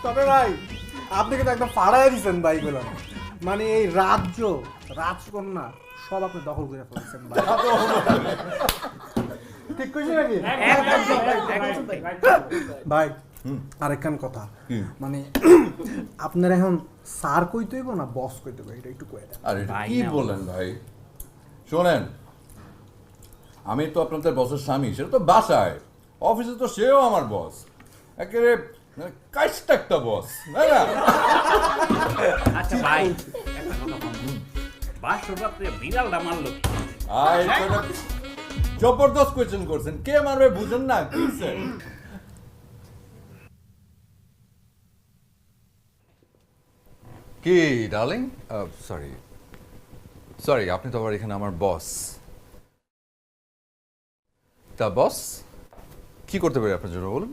তবে ভাই আপনি কিন্তু একদম ফাড়াই দিচ্ছেন ভাই গুলো, মানে এই রাজ্য রাজকন্যা সব আপনি দখল করে ফেলছেন ভাই। ঠিক কইছি নাকি ভাই? আরেকখান কথা, মানে আপনার এখন স্যার কইতে হইব না বস কইতে হইব, এটা একটু কয়ে দেন। আরে কি বলেন ভাই, শোনেন আমি তো আপনাদের বসের স্বামী, সেটা তো বাসায়, অফিসে তো সেও আমার বস, একেবারে কাজটা একটা বস, তাই না? আচ্ছা ভাই একটা কথা বলুন, বাসর রাত্রে বিড়ালটা মারলো কি? আই এটা জবরদস্ত কোয়েশ্চেন করছেন, কে মারবে বুঝেন না কি স্যার? কি ডার্লিং, সরি সরি, আপনি তো আবার এখানে আমার বস। তা বস কি করতে পারি আপনার জন্য বলুন।